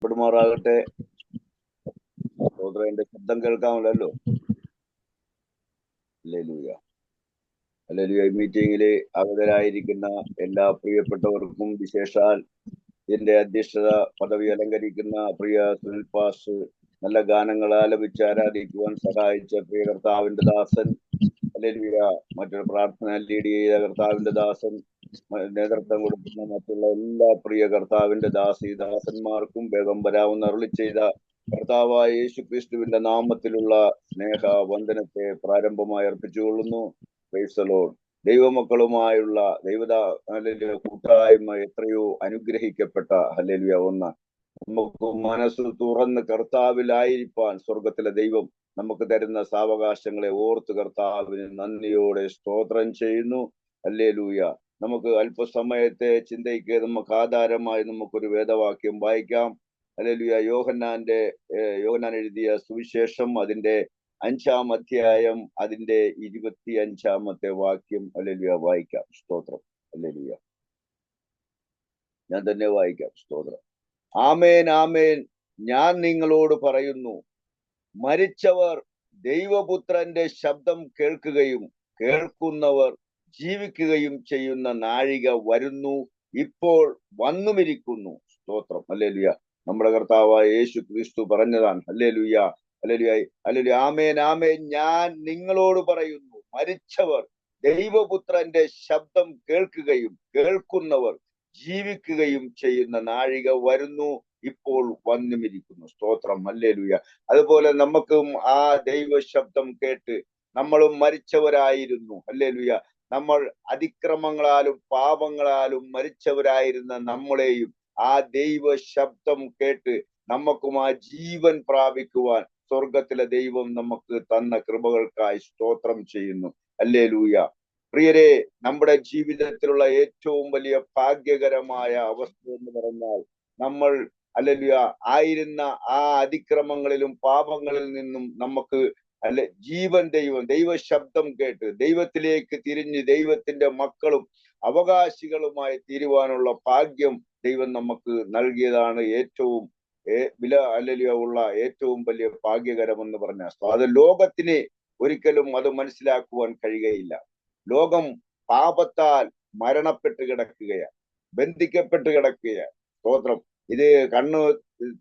വാഴ്ത്തപ്പെടുമാറാകട്ടെ. സഹോദരന്റെ ശബ്ദം കേൾക്കാമല്ലോ. ഹല്ലേലൂയ. ഹല്ലേലൂയ. ഈ മീറ്റിംഗില് അവതരായിരിക്കുന്ന എല്ലാ പ്രിയപ്പെട്ടവർക്കും, വിശേഷാൽ എന്റെ അധ്യക്ഷത പദവി അലങ്കരിക്കുന്ന പ്രിയ സുനിൽ പാസ്, നല്ല ഗാനങ്ങൾ ആലപിച്ച് ആരാധിക്കുവാൻ സഹായിച്ച പ്രിയ കർത്താവിന്റെ ദാസൻ, ഹല്ലേലൂയ, മറ്റൊരു പ്രാർത്ഥന ലീഡ് ചെയ്ത കർത്താവിന്റെ ദാസൻ, നേതൃത്വം കൊടുക്കുന്ന മറ്റുള്ള എല്ലാ പ്രിയ കർത്താവിന്റെ ദാസന്മാർക്കും വേഗം വരാവുന്ന അരുളി ചെയ്ത കർത്താവായ യേശു ക്രിസ്തുവിന്റെ നാമത്തിലുള്ള സ്നേഹ വന്ദനത്തെ പ്രാരംഭമായി അർപ്പിച്ചുകൊള്ളുന്നു. Praise the Lord. ദൈവമക്കളുമായുള്ള ഹല്ലേലൂയ കൂട്ടായ്മ എത്രയോ അനുഗ്രഹിക്കപ്പെട്ട ഹല്ലേലൂയ ഒന്ന്. നമുക്ക് മനസ്സ് തുറന്ന് കർത്താവിലായിരിക്കാൻ സ്വർഗത്തിലെ ദൈവം നമുക്ക് തരുന്ന സാവകാശങ്ങളെ ഓർത്ത് കർത്താവിന് നന്ദിയോടെ സ്തോത്രം ചെയ്യുന്നു. ഹല്ലേലൂയ. നമുക്ക് അല്പസമയത്തെ ചിന്തയ്ക്ക് നമുക്ക് ആധാരമായി നമുക്കൊരു വേദവാക്യം വായിക്കാം. ഹല്ലേലൂയ. യോഹന്നാൻ എഴുതിയ സുവിശേഷം അതിന്റെ 5-ാം അധ്യായം അതിന്റെ 25-ാമത്തെ വാക്യം ഹല്ലേലൂയ വായിക്കാം. സ്തോത്രം. ഹല്ലേലൂയ. ഞാൻ തന്നെ വായിക്കാം. സ്തോത്രം. ആമേൻ, ആമേൻ, ഞാൻ നിങ്ങളോട് പറയുന്നു, മരിച്ചവർ ദൈവപുത്രന്റെ ശബ്ദം കേൾക്കുകയും കേൾക്കുന്നവർ ജീവിക്കുകയും ചെയ്യുന്ന നാഴിക വരുന്നു, ഇപ്പോൾ വന്നുമിരിക്കുന്നു. സ്തോത്രം. ഹല്ലേലൂയ. നമ്മുടെ കർത്താവായ യേശു ക്രിസ്തു പറഞ്ഞതാണ്. ഹല്ലേലൂയ. ഹല്ലേലൂയ. ഹല്ലേലൂയ. ആമേൻ, ആമേൻ, ഞാൻ നിങ്ങളോട് പറയുന്നു, മരിച്ചവർ ദൈവപുത്രന്റെ ശബ്ദം കേൾക്കുകയും കേൾക്കുന്നവർ ജീവിക്കുകയും ചെയ്യുന്ന നാഴിക വരുന്നു, ഇപ്പോൾ വന്നുമിരിക്കുന്നു. സ്തോത്രം. ഹല്ലേലൂയ. അതുപോലെ നമുക്കും ആ ദൈവ ശബ്ദം കേട്ട് നമ്മളും മരിച്ചവരായിരുന്നു. ഹല്ലേലൂയ. നമ്മൾ അതിക്രമങ്ങളാലും പാപങ്ങളാലും മരിച്ചവരായിരുന്ന നമ്മളെയും ആ ദൈവ ശബ്ദം കേട്ട് നമുക്കും ആ ജീവൻ പ്രാപിക്കുവാൻ സ്വർഗത്തിലെ ദൈവം നമുക്ക് തന്ന കൃപകൾക്കായി സ്തോത്രം ചെയ്യുന്നു. ഹല്ലേലൂയ. പ്രിയരെ, നമ്മുടെ ജീവിതത്തിലുള്ള ഏറ്റവും വലിയ ഭാഗ്യകരമായ അവസ്ഥ എന്ന് പറഞ്ഞാൽ, നമ്മൾ ഹല്ലേലൂയ ആയിരുന്ന ആ അതിക്രമങ്ങളിലും പാപങ്ങളിൽ നിന്നും നമുക്ക് ദൈവ ശബ്ദം കേട്ട് ദൈവത്തിലേക്ക് തിരിഞ്ഞ് ദൈവത്തിന്റെ മക്കളും അവകാശികളുമായി തീരുവാനുള്ള ഭാഗ്യം ദൈവം നമുക്ക് നൽകിയതാണ് ഏറ്റവും ഹല്ലേലൂയ ഉള്ള ഏറ്റവും വലിയ ഭാഗ്യകരമെന്ന് പറഞ്ഞാൽ. അത് ലോകത്തിന് ഒരിക്കലും അത് മനസ്സിലാക്കുവാൻ കഴിയുകയില്ല. ലോകം പാപത്താൽ മരണപ്പെട്ട് കിടക്കുകയാണ്, ബന്ധിക്കപ്പെട്ട് കിടക്കുകയാണ്. സ്തോത്രം. ഇത് കണ്ണ്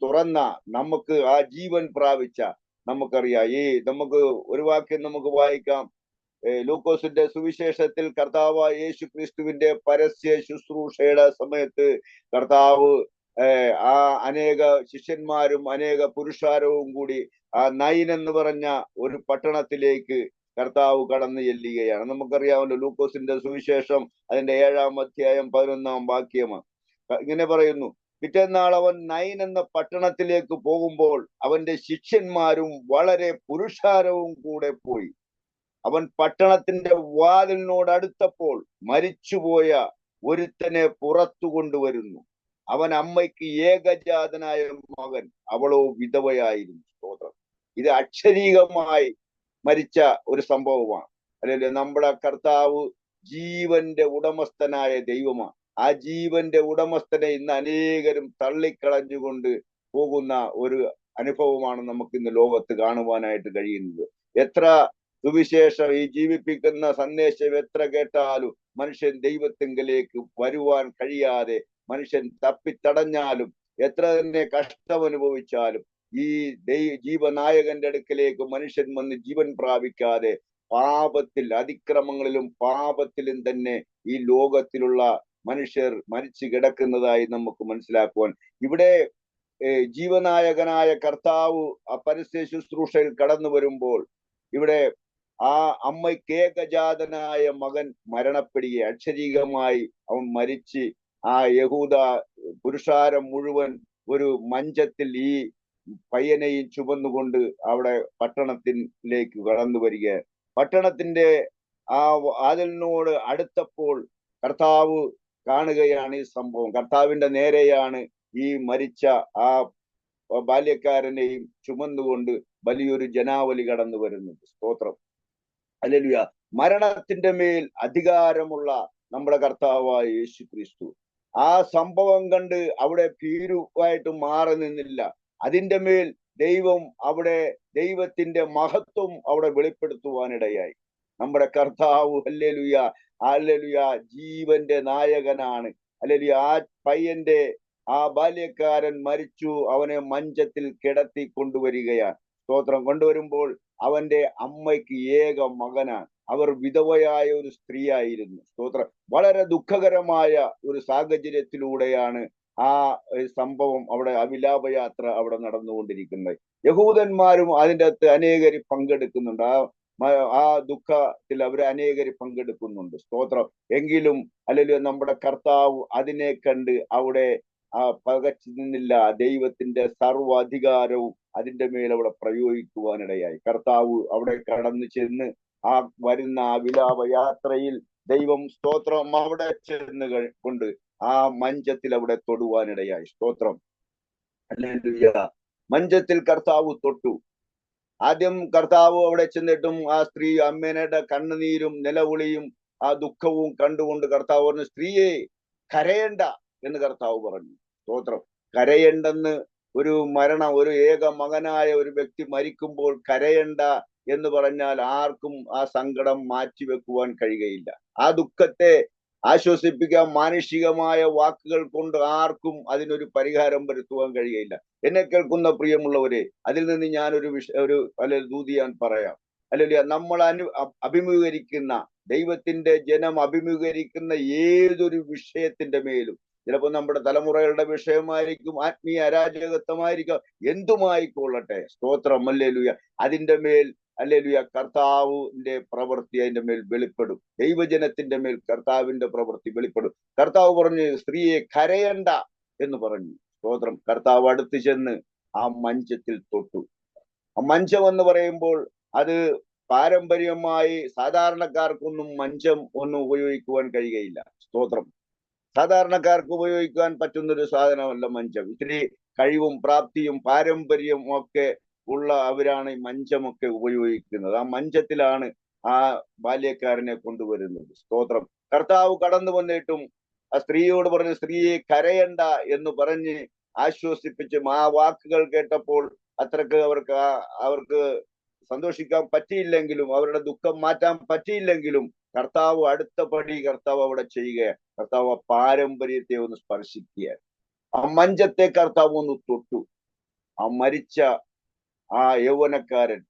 തുറന്ന നമുക്ക് ആ ജീവൻ പ്രാപിച്ച നമുക്കറിയാം. നമുക്ക് ഒരു വാക്യം നമുക്ക് വായിക്കാം. ലൂക്കോസിന്റെ സുവിശേഷത്തിൽ കർത്താവായ യേശു ക്രിസ്തുവിന്റെ പരസ്യ ശുശ്രൂഷയുടെ സമയത്ത് കർത്താവ് ആ അനേക ശിഷ്യന്മാരും അനേക പുരുഷാരവും കൂടി ആ നൈൻ എന്ന് പറഞ്ഞ ഒരു പട്ടണത്തിലേക്ക് കർത്താവ് കടന്നു ചെല്ലുകയാണ്. നമുക്കറിയാമല്ലോ, ലൂക്കോസിന്റെ സുവിശേഷം അതിന്റെ 7-ാം അധ്യായം 11-ാം വാക്യമാണ്. ഇങ്ങനെ പറയുന്നു, പിറ്റേന്നാൾ അവൻ നൈൻ എന്ന പട്ടണത്തിലേക്ക് പോകുമ്പോൾ അവന്റെ ശിഷ്യന്മാരും വളരെ പുരുഷാരവും കൂടെ പോയി. അവൻ പട്ടണത്തിന്റെ വാതിലിനോട് അടുത്തപ്പോൾ മരിച്ചുപോയ ഒരുത്തനെ പുറത്തു കൊണ്ടുവരുന്നു. അവൻ അമ്മയ്ക്ക് ഏകജാതനായ മകൻ, അവളോ വിധവയായിരുന്നു. സ്തോത്രം. ഇത് അക്ഷരീകമായി മരിച്ച ഒരു സംഭവമാണ്. അല്ലെങ്കിൽ നമ്മുടെ കർത്താവ് ജീവന്റെ ഉടമസ്ഥനായ ദൈവമാണ്. ആ ജീവന്റെ ഉടമസ്ഥനെ ഇന്ന് അനേകരും തള്ളിക്കളഞ്ഞുകൊണ്ട് പോകുന്ന ഒരു അനുഭവമാണ് നമുക്ക് ഇന്ന് ലോകത്ത് കാണുവാനായിട്ട് കഴിയുന്നത്. എത്ര സുവിശേഷം ഈ ജീവിപ്പിക്കുന്ന സന്ദേശം എത്ര കേട്ടാലും മനുഷ്യൻ ദൈവത്തിങ്കലേക്ക് വരുവാൻ കഴിയാതെ മനുഷ്യൻ തപ്പിത്തടഞ്ഞാലും എത്ര തന്നെ കഷ്ടം അനുഭവിച്ചാലും ഈ ജീവനായകന്റെ അടുക്കലേക്ക് മനുഷ്യൻ വന്ന് ജീവൻ പ്രാപിക്കാതെ പാപത്തിൽ, അതിക്രമങ്ങളിലും പാപത്തിലും തന്നെ ഈ ലോകത്തിലുള്ള മനുഷ്യർ മരിച്ചു കിടക്കുന്നതായി നമുക്ക് മനസ്സിലാക്കുവാൻ. ഇവിടെ ജീവനായകനായ കർത്താവ് ആ പരസ്യ ശുശ്രൂഷയിൽ കടന്നു വരുമ്പോൾ ഇവിടെ ആ അമ്മയ്ക്ക് ഏകജാതനായ മകൻ മരണപ്പെടുകയെ അക്ഷരീകമായി അവൻ മരിച്ച് ആ യഹൂദ പുരുഷാരം മുഴുവൻ ഒരു മഞ്ചത്തിൽ ഈ പയ്യനെയും ചുമന്നുകൊണ്ട് അവിടെ പട്ടണത്തിലേക്ക് കടന്നു വരിക. പട്ടണത്തിന്റെ ആ വാതിലിനോട് അടുത്തപ്പോൾ കർത്താവ് കാണുകയാണ് ഈ സംഭവം. കർത്താവിന്റെ നേരെയാണ് ഈ മരിച്ച ആ ബാല്യക്കാരനെയും ചുമന്നുകൊണ്ട് വലിയൊരു ജനാവലി കടന്നു വരുന്നത്. സ്തോത്രം. ഹല്ലേലൂയ. മരണത്തിന്റെ മേൽ അധികാരമുള്ള നമ്മുടെ കർത്താവായ യേശു ക്രിസ്തു ആ സംഭവം കണ്ട് അവിടെ ഭീരുവായിട്ട് മാറി നിന്നില്ല. അതിന്റെ മേൽ ദൈവം അവിടെ ദൈവത്തിന്റെ മഹത്വം അവിടെ വെളിപ്പെടുത്തുവാനിടയായി. നമ്മുടെ കർത്താവ് ഹല്ലേലൂയ ഹല്ലേലൂയ ജീവന്റെ നായകനാണ്. ഹല്ലേലൂയ ആ പയ്യന്റെ ആ ബാല്യക്കാരൻ മരിച്ചു, അവനെ മഞ്ചത്തിൽ കിടത്തി കൊണ്ടുവരികയാണ്. സ്തോത്രം. കൊണ്ടുവരുമ്പോൾ അവന്റെ അമ്മയ്ക്ക് ഏക മകനാണ്. അവർ വിധവയായ ഒരു സ്ത്രീയായിരുന്നു. സ്തോത്രം. വളരെ ദുഃഖകരമായ ഒരു സാഹചര്യത്തിലൂടെയാണ് ആ സംഭവം അവിടെ ആ വിലാപയാത്ര അവിടെ നടന്നുകൊണ്ടിരിക്കുന്നത്. യഹൂദന്മാരും അതിൻ്റെ അകത്ത് അനേകര് പങ്കെടുക്കുന്നുണ്ട്. ആ ദുഃഖത്തിൽ അവർ അനേകര് പങ്കെടുക്കുന്നുണ്ട്. സ്തോത്രം. എങ്കിലും അല്ലെങ്കിൽ നമ്മുടെ കർത്താവ് അതിനെ കണ്ട് അവിടെ പകച്ചു നിന്നില്ല. ദൈവത്തിന്റെ സർവ്വ അധികാരവും അതിന്റെ മേൽ അവിടെ പ്രയോഗിക്കുവാനിടയായി. കർത്താവ് അവിടെ കടന്നു ചെന്ന് ആ വരുന്ന ആ വിലാപയാത്രയിൽ ദൈവം സ്തോത്രം അവിടെ ചെന്ന് കൊണ്ട് ആ മഞ്ചത്തിൽ അവിടെ തൊടുവാനിടയായി. സ്തോത്രം. ഹല്ലേലൂയ. മഞ്ചത്തിൽ കർത്താവ് തൊട്ടു. ആദ്യം കർത്താവ് അവിടെ ചെന്നിട്ടും ആ സ്ത്രീ അമ്മേനയുടെ കണ്ണുനീരും നിലവിളിയും ആ ദുഃഖവും കണ്ടുകൊണ്ട് കർത്താവ് പറഞ്ഞു, സ്ത്രീയെ കരയണ്ട എന്ന് കർത്താവ് പറഞ്ഞു. സ്തോത്രം. കരയണ്ടെന്ന് ഒരു ഏക മകനായ ഒരു വ്യക്തി മരിക്കുമ്പോൾ കരയണ്ട എന്ന് പറഞ്ഞാൽ ആർക്കും ആ സങ്കടം മാറ്റിവെക്കുവാൻ കഴിയുകയില്ല. ആ ദുഃഖത്തെ ആശ്വസിപ്പിക്കാൻ മാനുഷികമായ വാക്കുകൾ കൊണ്ട് ആർക്കും അതിനൊരു പരിഹാരം വരുത്തുവാൻ കഴിയുകയില്ല. എന്നെ കേൾക്കുന്ന പ്രിയമുള്ളവരെ, അതിൽ നിന്ന് ഞാൻ ഒരു ദൂതി ഞാൻ പറയാം. അല്ലെങ്കിൽ നമ്മൾ അഭിമുഖീകരിക്കുന്ന ദൈവത്തിന്റെ ജനം അഭിമുഖീകരിക്കുന്ന ഏതൊരു വിഷയത്തിന്റെ മേലും, ചിലപ്പോൾ നമ്മുടെ തലമുറകളുടെ വിഷയമായിരിക്കും, ആത്മീയ അരാജകത്വമായിരിക്കാം, എന്തുമായിക്കൊള്ളട്ടെ. സ്തോത്രം. ഹല്ലേലൂയ. അതിന്റെ മേൽ ഹല്ലേലൂയ കർത്താവിന്റെ പ്രവൃത്തി അതിന്റെ മേൽ വെളിപ്പെടും. ദൈവജനത്തിന്റെ മേൽ കർത്താവിന്റെ പ്രവൃത്തി വെളിപ്പെടും. കർത്താവ് പറഞ്ഞു, സ്ത്രീയെ കരയണ്ട എന്ന് പറഞ്ഞു. സ്തോത്രം. കർത്താവ് അടുത്ത് ചെന്ന് ആ മഞ്ചത്തിൽ തൊട്ടു. ആ മഞ്ചം എന്ന് പറയുമ്പോൾ അത് പാരമ്പര്യമായി സാധാരണക്കാർക്കൊന്നും മഞ്ചം ഒന്നും ഉപയോഗിക്കുവാൻ കഴിയുകയില്ല. സ്തോത്രം. സാധാരണക്കാർക്ക് ഉപയോഗിക്കാൻ പറ്റുന്ന ഒരു സാധനമല്ല മഞ്ചം. ഇത്തിരി കഴിവും പ്രാപ്തിയും പാരമ്പര്യവും ഒക്കെ ഉള്ള അവരാണ് ഈ മഞ്ചമൊക്കെ ഉപയോഗിക്കുന്നത്. ആ മഞ്ചത്തിലാണ് ആ ബാല്യക്കാരനെ കൊണ്ടുവരുന്നത്. സ്തോത്രം. കർത്താവ് കടന്നു വന്നിട്ടും ആ സ്ത്രീയോട് പറഞ്ഞു, സ്ത്രീയെ കരയണ്ട എന്ന് പറഞ്ഞ് ആശ്വസിപ്പിച്ചും ആ വാക്കുകൾ കേട്ടപ്പോൾ അത്രക്ക് അവർക്ക് സന്തോഷിക്കാൻ പറ്റിയില്ലെങ്കിലും, അവരുടെ ദുഃഖം മാറ്റാൻ പറ്റിയില്ലെങ്കിലും, കർത്താവ് അടുത്ത പടി കർത്താവ് അവിടെ ചെയ്യുകയാണ്. കർത്താവ് ആ പാരമ്പര്യത്തെ ഒന്ന് സ്പർശിക്കുകയാണ്. ആ മഞ്ചത്തെ കർത്താവ് ഒന്ന് തൊട്ടു. ആ മരിച്ച ആ യൗവനക്കാരൻ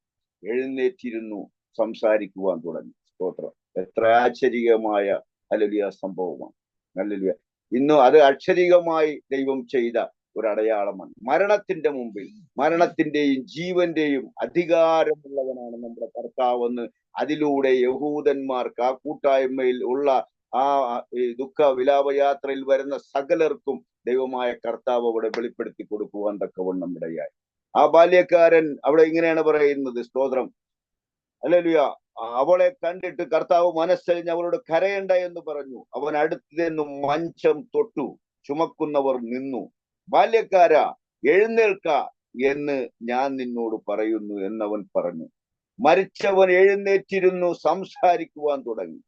എഴുന്നേറ്റിരുന്നു, സംസാരിക്കുവാൻ തുടങ്ങി. സ്തോത്രം. എത്ര ആശ്ചര്യമായ ഹല്ലേലൂയ സംഭവമാണ്. ഹല്ലേലൂയ. ഇന്നും അത് അക്ഷരികമായി ദൈവം ചെയ്ത ഒരു അടയാളമാണ്. മരണത്തിന്റെ മുമ്പിൽ മരണത്തിന്റെയും ജീവന്റെയും അധികാരമുള്ളവനാണ് നമ്മുടെ കർത്താവെന്ന് അതിലൂടെ യഹൂദന്മാർക്ക് ആ കൂട്ടായ്മയിൽ ഉള്ള ആ ദുഃഖ വിലാപയാത്രയിൽ വരുന്ന സകലർക്കും ദൈവമായ കർത്താവ് അവിടെ വെളിപ്പെടുത്തി കൊടുക്കുവാൻ തക്കവണ്ണം ഇടയായി. ആ ബാല്യക്കാരൻ അവിടെ ഇങ്ങനെയാണ് പറയുന്നത്. സ്തോത്രം. ഹല്ലേലൂയ. അവളെ കണ്ടിട്ട് കർത്താവ് മനസ്സറിഞ്ഞ് അവളോട് കരയണ്ട എന്ന് പറഞ്ഞു. അവൻ അടുത്ത് നിന്നും മഞ്ചം തൊട്ടു. ചുമക്കുന്നവർ നിന്നു. ബാല്യക്കാരാ, എഴുന്നേൽക്ക എന്ന് ഞാൻ നിന്നോട് പറയുന്നു എന്നവൻ പറഞ്ഞു. മരിച്ചവൻ എഴുന്നേറ്റിരുന്നു, സംസാരിക്കുവാൻ തുടങ്ങി.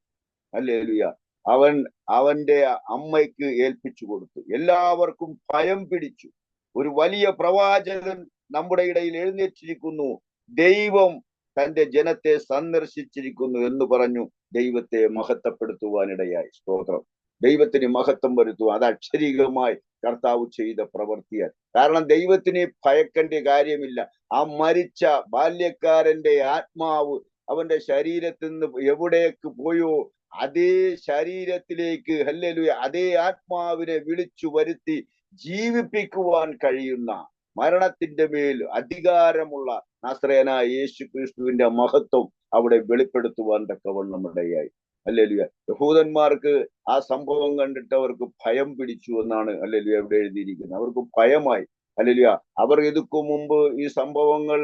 ഹല്ലേലൂയ. അവൻ അവന്റെ അമ്മയ്ക്ക് ഏൽപ്പിച്ചു കൊടുത്തു. എല്ലാവർക്കും ഭയം പിടിച്ചു. ഒരു വലിയ പ്രവാചകൻ നമ്മുടെ ഇടയിൽ എഴുന്നേറ്റിരിക്കുന്നു, ദൈവം തന്റെ ജനത്തെ സന്ദർശിച്ചിരിക്കുന്നു എന്ന് പറഞ്ഞു ദൈവത്തെ മഹത്വപ്പെടുത്തുവാനിടയായി. സ്തോത്രം. ദൈവത്തിന് മഹത്വം വരുത്തുവാൻ അത് അക്ഷരികമായി കർത്താവ് ചെയ്ത പ്രവൃത്തിയാണ്. കാരണം ദൈവത്തിന് ഭയക്കേണ്ട കാര്യമില്ല. ആ മരിച്ച ബാല്യക്കാരന്റെ ആത്മാവ് അവന്റെ ശരീരത്തിൽ നിന്ന് എവിടേക്ക് പോയോ അതേ ശരീരത്തിലേക്ക് ഹല്ലേലൂയ അതേ ആത്മാവിനെ വിളിച്ചു വരുത്തി ജീവിപ്പിക്കുവാൻ കഴിയുന്ന, മരണത്തിന്റെ മേൽ അധികാരമുള്ള നസ്രയനായ യേശു ക്രിസ്തുവിന്റെ മഹത്വം അവിടെ വെളിപ്പെടുത്തുവാൻ തക്കവണ്ണം ഇടയായി. ഹല്ലേലൂയ. യഹൂദന്മാർക്ക് ആ സംഭവം കണ്ടിട്ട് അവർക്ക് ഭയം പിടിച്ചു എന്നാണ് ഹല്ലേലൂയ ഇവിടെ എഴുതിയിരിക്കുന്നത്. അവർക്ക് ഭയമായി. ഹല്ലേലൂയ. അവർ ഇതുക്കു മുമ്പ് ഈ സംഭവങ്ങൾ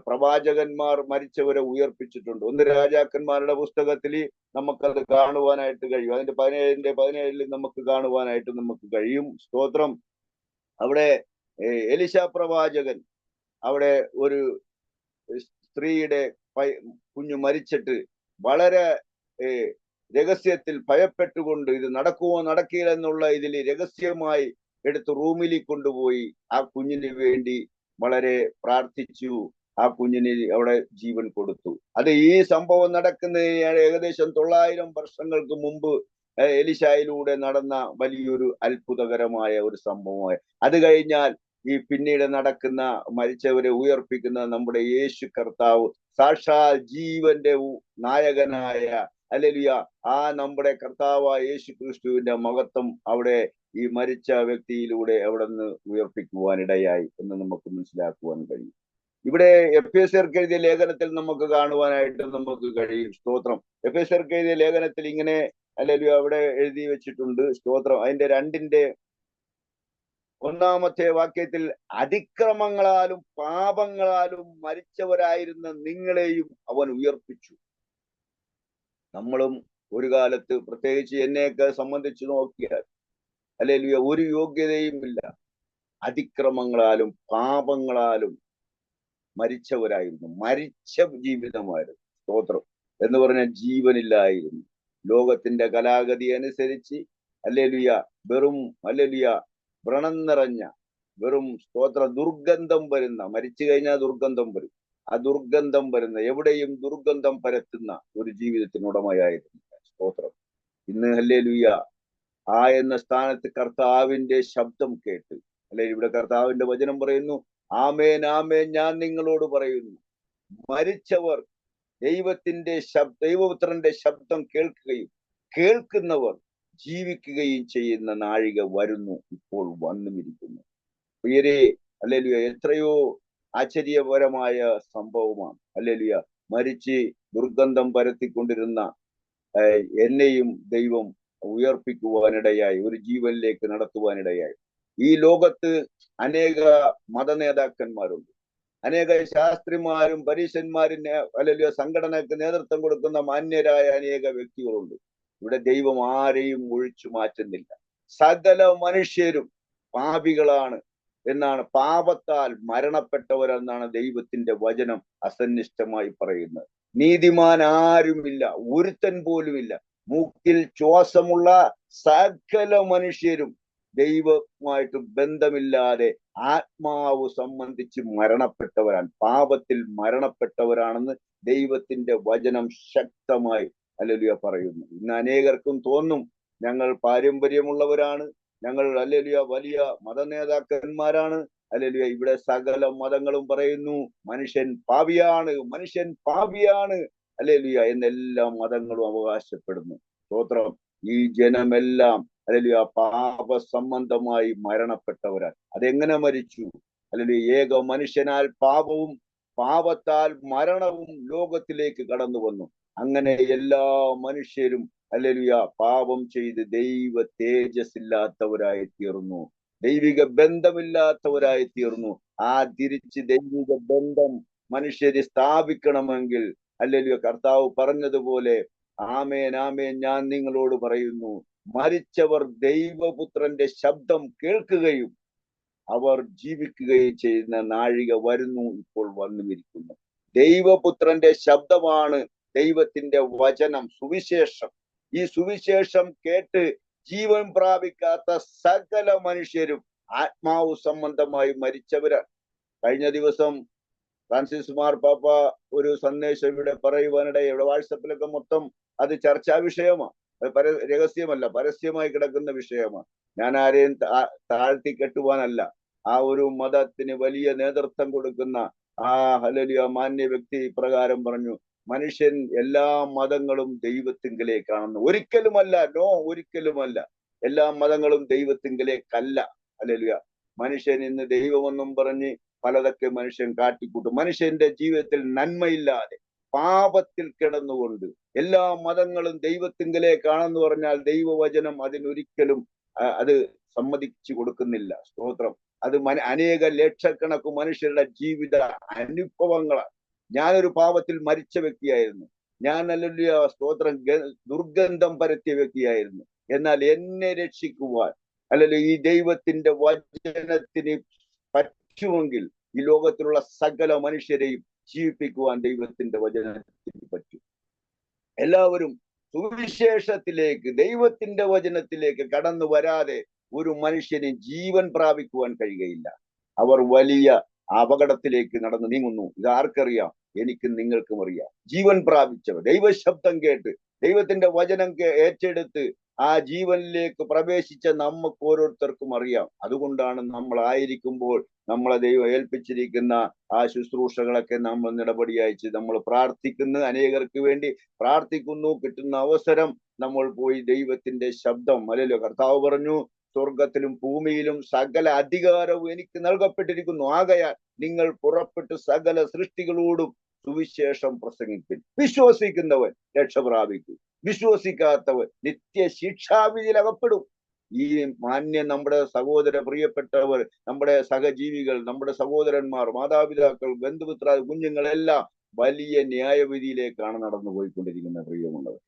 പ്രവാചകന്മാർ മരിച്ചവരെ ഉയർപ്പിച്ചിട്ടുണ്ട്. 1 രാജാക്കന്മാരുടെ പുസ്തകത്തിൽ നമുക്കത് കാണുവാനായിട്ട് കഴിയും. അതിന്റെ 17 നമുക്ക് കാണുവാനായിട്ട് നമുക്ക് കഴിയും. സ്തോത്രം. അവിടെ എലിശ പ്രവാചകൻ അവിടെ ഒരു സ്ത്രീയുടെ കുഞ്ഞു മരിച്ചിട്ട് വളരെ രഹസ്യത്തിൽ ഭയപ്പെട്ടുകൊണ്ട് ഇത് നടക്കുമോ നടക്കില്ല എന്നുള്ള ഇതിൽ രഹസ്യമായി എടുത്ത് റൂമിൽ കൊണ്ടുപോയി ആ കുഞ്ഞിന് വേണ്ടി വളരെ പ്രാർത്ഥിച്ചു. ആ കുഞ്ഞിന് അവിടെ ജീവൻ കൊടുത്തു. അത് ഈ സംഭവം നടക്കുന്ന ഏകദേശം 900 വർഷങ്ങൾക്ക് മുമ്പ് എലിശായിലൂടെ നടന്ന വലിയൊരു അത്ഭുതകരമായ ഒരു സംഭവമായി. അത് കഴിഞ്ഞാൽ ഈ പിന്നീട് നടക്കുന്ന മരിച്ചവരെ ഉയർപ്പിക്കുന്ന നമ്മുടെ യേശു കർത്താവ്, സാക്ഷാൽ ജീവന്റെ നായകനായ ഹല്ലേലൂയ, ആ നമ്മുടെ കർത്താവായ യേശു ക്രിസ്തുവിന്റെ മഹത്വം അവിടെ ഈ മരിച്ച വ്യക്തിയിലൂടെ അവിടെ നിന്ന് ഉയർപ്പിക്കുവാനിടയായി എന്ന് നമുക്ക് മനസ്സിലാക്കുവാൻ കഴിയും. ഇവിടെ എഫേസ്യർക്ക് എഴുതിയ ലേഖനത്തിൽ നമുക്ക് കാണുവാനായിട്ട് നമുക്ക് കഴിയും. സ്തോത്രം. എഫേസ്യർക്ക് എഴുതിയ ലേഖനത്തിൽ ഇങ്ങനെ ഹല്ലേലൂയ അവിടെ എഴുതി വെച്ചിട്ടുണ്ട്. സ്തോത്രം. അതിന്റെ 2-ാമത്തെ വാക്യത്തിൽ, അതിക്രമങ്ങളാലും പാപങ്ങളാലും മരിച്ചവരായിരുന്ന നിങ്ങളെയും അവൻ ഉയർപ്പിച്ചു. നമ്മളും ഒരു കാലത്ത്, പ്രത്യേകിച്ച് എന്നെയൊക്കെ സംബന്ധിച്ച് നോക്കിയാൽ ഹല്ലേലൂയ, ഒരു യോഗ്യതയും ഇല്ല. അതിക്രമങ്ങളാലും പാപങ്ങളാലും മരിച്ചവരായിരുന്നു. മരിച്ച ജീവിതമായിരുന്നു. സ്തോത്രം. എന്ന് പറഞ്ഞാൽ ജീവനില്ലായിരുന്നു. ലോകത്തിന്റെ കലാഗതി അനുസരിച്ച് ഹല്ലേലൂയ വെറും ഹല്ലേലൂയ വ്രണം നിറഞ്ഞ, വെറും സ്തോത്ര ദുർഗന്ധം വരുന്ന, മരിച്ചു കഴിഞ്ഞാൽ ദുർഗന്ധം വരും, ആ ദുർഗന്ധം വരുന്ന, എവിടെയും ദുർഗന്ധം പരത്തുന്ന ഒരു ജീവിതത്തിനുടമയായിരുന്നു. സ്തോത്രം. ഇന്ന് ഹല്ലേലൂയ ആ എന്ന സ്ഥാനത്ത് കർത്താവിന്റെ ശബ്ദം കേട്ട്, അല്ലെ ഇവിടെ കർത്താവിന്റെ വചനം പറയുന്നു, ആമേൻ ആമേൻ ഞാൻ നിങ്ങളോട് പറയുന്നു, മരിച്ചവർ ദൈവപുത്രന്റെ ശബ്ദം കേൾക്കുകയും കേൾക്കുന്നവർ ജീവിക്കുകയും ചെയ്യുന്ന നാഴിക വരുന്നു, ഇപ്പോൾ വന്നുമിരിക്കുന്നു. പ്രിയരെ, ഹല്ലേലൂയ, എത്രയോ ആശ്ചര്യപരമായ സംഭവമാണ്. ഹല്ലേലൂയ, മരിച്ച് ദുർഗന്ധം പരത്തിക്കൊണ്ടിരുന്ന എന്നെയും ദൈവം ഉയർപ്പിക്കുവാനിടയായി, ഒരു ജീവനിലേക്ക് നടത്തുവാനിടയായി. ഈ ലോകത്ത് അനേക മതനേതാക്കന്മാരുണ്ട്, അനേക ശാസ്ത്രിമാരും പരീശന്മാരും അല്ലെങ്കിൽ സംഘടനക്ക് നേതൃത്വം കൊടുക്കുന്ന മാന്യരായ അനേക വ്യക്തികളുണ്ട്. ഇവിടെ ദൈവം ആരെയും ഒഴിച്ചു മാറ്റുന്നില്ല. സകല മനുഷ്യരും പാപികളാണ് എന്നാണ്, പാപത്താൽ മരണപ്പെട്ടവരെന്നാണ് ദൈവത്തിന്റെ വചനം അസന്നിഷ്ടമായി പറയുന്നത്. നീതിമാൻ ആരുമില്ല, ഒരുത്തൻ പോലുമില്ല. മൂക്കിൽ ശ്വാസമുള്ള സകല മനുഷ്യരും ദൈവവുമായിട്ട് ബന്ധമില്ലാതെ ആത്മാവ് സംബന്ധിച്ച് മരണപ്പെട്ടവരാണ്, പാപത്തിൽ മരണപ്പെട്ടവരാണെന്ന് ദൈവത്തിന്റെ വചനം ശക്തമായി ഹല്ലേലൂയ പറയുന്നു. ഇന്ന് അനേകർക്കും തോന്നും ഞങ്ങൾ പാരമ്പര്യമുള്ളവരാണ്, ഞങ്ങൾ ഹല്ലേലൂയ വലിയ മതനേതാക്കന്മാരാണ്. ഹല്ലേലൂയ, ഇവിടെ സകല മതങ്ങളും പറയുന്നു മനുഷ്യൻ പാപിയാണ്, മനുഷ്യൻ പാപിയാണ് ഹല്ലേലൂയ എന്നെല്ലാ മതങ്ങളും അവകാശപ്പെടുന്നു. സ്തോത്രം. ഈ ജനമെല്ലാം ഹല്ലേലൂയ പാപ സംബന്ധമായി മരണപ്പെട്ടവരാണ്. അതെങ്ങനെ മരിച്ചു? ഹല്ലേലൂയ, ഏക മനുഷ്യനാൽ പാപവും പാപത്താൽ മരണവും ലോകത്തിലേക്ക് കടന്നു വന്നു. അങ്ങനെ എല്ലാ മനുഷ്യരും ഹല്ലേലൂയ പാപം ചെയ്ത് ദൈവ തേജസ്സില്ലാത്തവരായി തീർന്നു, ദൈവിക ബന്ധമില്ലാത്തവരായി തീർന്നു. ആ തിരിച്ച് ദൈവിക ബന്ധം മനുഷ്യരെ സ്ഥാപിക്കണമെങ്കിൽ ഹല്ലേലൂയ കർത്താവ് പറഞ്ഞതുപോലെ, ആമേൻ ആമേൻ ഞാൻ നിങ്ങളോട് പറയുന്നു, മരിച്ചവർ ദൈവപുത്രന്റെ ശബ്ദം കേൾക്കുകയും അവർ ജീവിക്കുകയും ചെയ്യുന്ന നാഴിക വരുന്നു, ഇപ്പോൾ വന്നുമിരിക്കുന്നു. ദൈവപുത്രന്റെ ശബ്ദമാണ് ദൈവത്തിന്റെ വചനം, സുവിശേഷം. ഈ സുവിശേഷം കേട്ട് ജീവൻ പ്രാപിക്കാത്ത സകല മനുഷ്യരും ആത്മാവ് സംബന്ധമായി മരിച്ചവരാണ്. കഴിഞ്ഞ ദിവസം ഫ്രാൻസിസ് മാർപ്പാപ്പ ഒരു സന്ദേശം ഇവിടെ പറയുവാനിടയിൽ, ഇവിടെ വാട്സപ്പിലൊക്കെ മൊത്തം അത് ചർച്ചാ വിഷയമാണ്. അത് രഹസ്യമല്ല, പരസ്യമായി കിടക്കുന്ന വിഷയമാണ്. ഞാൻ ആരെയും താഴ്ത്തി കെട്ടുവാനല്ല. ആ ഒരു മതത്തിന് വലിയ നേതൃത്വം കൊടുക്കുന്ന ആ ഹല്ലേലൂയ മാന്യ വ്യക്തി ഇപ്രകാരം പറഞ്ഞു, മനുഷ്യൻ എല്ലാ മതങ്ങളും ദൈവത്തിങ്കലേക്കാണെന്ന്. ഒരിക്കലുമല്ല, നോ, ഒരിക്കലുമല്ല. എല്ലാ മതങ്ങളും ദൈവത്തിങ്കലേക്കല്ല. ഹല്ലേലൂയ. മനുഷ്യൻ ഇന്ന് ദൈവമെന്നും പറഞ്ഞ് പലതൊക്കെ മനുഷ്യൻ കാട്ടിക്കൂട്ടും. മനുഷ്യന്റെ ജീവിതത്തിൽ നന്മയില്ലാതെ പാപത്തിൽ കിടന്നുകൊണ്ട് എല്ലാ മതങ്ങളും ദൈവത്തിങ്കലേക്കാണെന്ന് പറഞ്ഞാൽ ദൈവവചനം അതിനൊരിക്കലും അത് സമ്മതിച്ചു കൊടുക്കുന്നില്ല. സ്തോത്രം. അത് അനേക ലക്ഷക്കണക്ക് മനുഷ്യരുടെ ജീവിത അനുഭവങ്ങളാണ്. ഞാനൊരു പാപത്തിൽ മരിച്ച വ്യക്തിയായിരുന്നു. ഞാൻ ഹല്ലേലൂയ സ്തോത്രം ദുർഗന്ധം പരത്തിയ വ്യക്തിയായിരുന്നു. എന്നാൽ എന്നെ രക്ഷിക്കുവാൻ അല്ലെങ്കിൽ ഈ ദൈവത്തിന്റെ വചനത്തിന് പറ്റുമെങ്കിൽ ഈ ലോകത്തിലുള്ള സകല മനുഷ്യരെയും ജീവിപ്പിക്കുവാൻ ദൈവത്തിന്റെ വചനത്തിന് പറ്റും. എല്ലാവരും സുവിശേഷത്തിലേക്ക്, ദൈവത്തിന്റെ വചനത്തിലേക്ക് കടന്നു വരാതെ ഒരു മനുഷ്യന് ജീവൻ പ്രാപിക്കുവാൻ കഴിയുകയില്ല. അവർ വലിയ അപകടത്തിലേക്ക് നടന്നു നീങ്ങുന്നു. ഇത് ആർക്കറിയാം? എനിക്കും നിങ്ങൾക്കും അറിയാം. ജീവൻ പ്രാപിച്ചവർ, ദൈവശബ്ദം കേട്ട് ദൈവത്തിന്റെ വചനം ഏറ്റെടുത്ത് ആ ജീവനിലേക്ക് പ്രവേശിച്ച നമുക്ക് ഓരോരുത്തർക്കും അറിയാം. അതുകൊണ്ടാണ് നമ്മൾ ആയിരിക്കുമ്പോൾ നമ്മളെ ദൈവം ഏൽപ്പിച്ചിരിക്കുന്ന ആ ശുശ്രൂഷകളൊക്കെ നമ്മൾ നടപടി അയച്ച് നമ്മൾ പ്രാർത്ഥിക്കുന്നു, അനേകർക്ക് വേണ്ടി പ്രാർത്ഥിക്കുന്നു. കിട്ടുന്ന അവസരം നമ്മൾ പോയി ദൈവത്തിന്റെ ശബ്ദം, അല്ലല്ലോ കർത്താവ് പറഞ്ഞു, സ്വർഗത്തിലും ഭൂമിയിലും സകല അധികാരവും എനിക്ക് നൽകപ്പെട്ടിരിക്കുന്നു, ആകയാൽ നിങ്ങൾ പുറപ്പെട്ട് സകല സൃഷ്ടികളോടും സുവിശേഷം പ്രസംഗിക്കും. വിശ്വസിക്കുന്നവൻ രക്ഷ പ്രാപിക്കും, വിശ്വസിക്കാത്തവൻ നിത്യ ശിക്ഷാവിധിയിൽ അകപ്പെടും. ഈ മാന്യം നമ്മുടെ സഹോദര പ്രിയപ്പെട്ടവർ, നമ്മുടെ സഹജീവികൾ, നമ്മുടെ സഹോദരന്മാർ, മാതാപിതാക്കൾ, ബന്ധുമിത്ര, കുഞ്ഞുങ്ങളെല്ലാം വലിയ ന്യായവിധിയിലേക്കാണ് നടന്നു പോയിക്കൊണ്ടിരിക്കുന്നത്. പ്രിയമുള്ളവർ,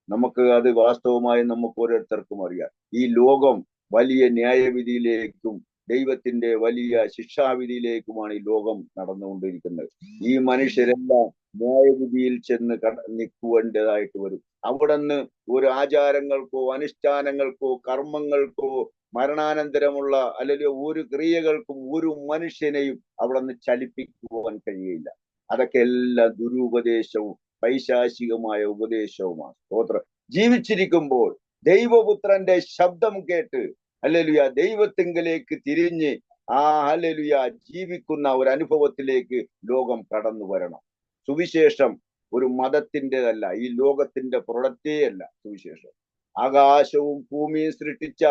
നമുക്ക് അത് വാസ്തവമായി നമുക്ക് ഓരോരുത്തർക്കും അറിയാം. ഈ ലോകം വലിയ ന്യായവിധിയിലേക്കും ദൈവത്തിന്റെ വലിയ ശിക്ഷാവിധിയിലേക്കുമാണ് ഈ ലോകം നടന്നുകൊണ്ടിരിക്കുന്നത്. ഈ മനുഷ്യരെല്ലാം ന്യായവിധിയിൽ ചെന്ന് നിൽക്കുവേണ്ടതായിട്ട് വരും. അവിടുന്ന് ഒരു ആചാരങ്ങൾക്കോ അനുഷ്ഠാനങ്ങൾക്കോ കർമ്മങ്ങൾക്കോ മരണാനന്തരമുള്ള അല്ലെങ്കിൽ ഒരു ക്രിയകൾക്കും ഒരു മനുഷ്യനെയും അവിടുന്ന് ചലിപ്പിക്കുവാൻ കഴിയില്ല. അതൊക്കെ എല്ലാം ദുരുപദേശവും പൈശാചികമായ ഉപദേശവുമാണ്. സ്തോത്രം. ജീവിച്ചിരിക്കുമ്പോൾ ദൈവപുത്രന്റെ ശബ്ദം കേട്ട് ഹല്ലേലൂയ ദൈവത്തിങ്കലേക്ക് തിരിഞ്ഞ് ആ ഹല്ലേലൂയ ജീവിക്കുന്ന ഒരു അനുഭവത്തിലേക്ക് ലോകം കടന്നു വരണം. സുവിശേഷം ഒരു മതത്തിൻ്റെതല്ല, ഈ ലോകത്തിന്റെ പ്രൊഡക്റ്റേ അല്ല സുവിശേഷം. ആകാശവും ഭൂമിയും സൃഷ്ടിച്ച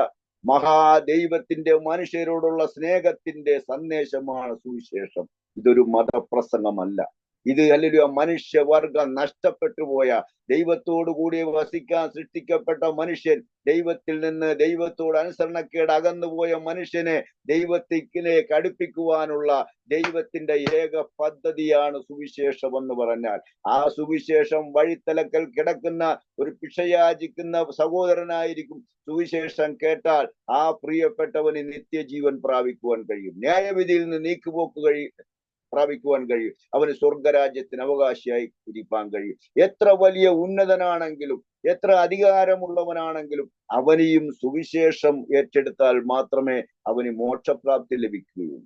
മഹാദൈവത്തിന്റെ മനുഷ്യരോടുള്ള സ്നേഹത്തിന്റെ സന്ദേശമാണ് സുവിശേഷം. ഇതൊരു മതപ്രസംഗമല്ല. ഇത് ഹല്ലേലൂയ മനുഷ്യവർഗം നഷ്ടപ്പെട്ടു പോയ, ദൈവത്തോടു കൂടി വസിക്കാൻ സൃഷ്ടിക്കപ്പെട്ട മനുഷ്യൻ, ദൈവത്തിൽ നിന്ന് ദൈവത്തോട് അനുസരണക്കേട് അകന്നുപോയ മനുഷ്യനെ ദൈവത്തിലേക്ക് അടുപ്പിക്കുവാനുള്ള ദൈവത്തിന്റെ ഏക പദ്ധതിയാണ് സുവിശേഷം എന്ന് പറഞ്ഞാൽ, ആ സുവിശേഷം വഴിത്തലക്കൽ കിടക്കുന്ന ഒരു പിശയാചിക്കുന്ന സഹോദരനായിരിക്കും സുവിശേഷം കേട്ടാൽ ആ പ്രിയപ്പെട്ടവന് നിത്യജീവൻ പ്രാപിക്കുവാൻ കഴിയും, ന്യായവിധിയിൽ നിന്ന് നീക്കുപോക്ക് പ്രാപിക്കുവാൻ കഴിയും, അവന് സ്വർഗരാജ്യത്തിന് അവകാശിയായി ഇരിക്കാൻ കഴിയും. എത്ര വലിയ ഉന്നതനാണെങ്കിലും എത്ര അധികാരമുള്ളവനാണെങ്കിലും അവനെയും സുവിശേഷം ഏറ്റെടുത്താൽ മാത്രമേ അവന് മോക്ഷപ്രാപ്തി ലഭിക്കുകയുള്ളൂ.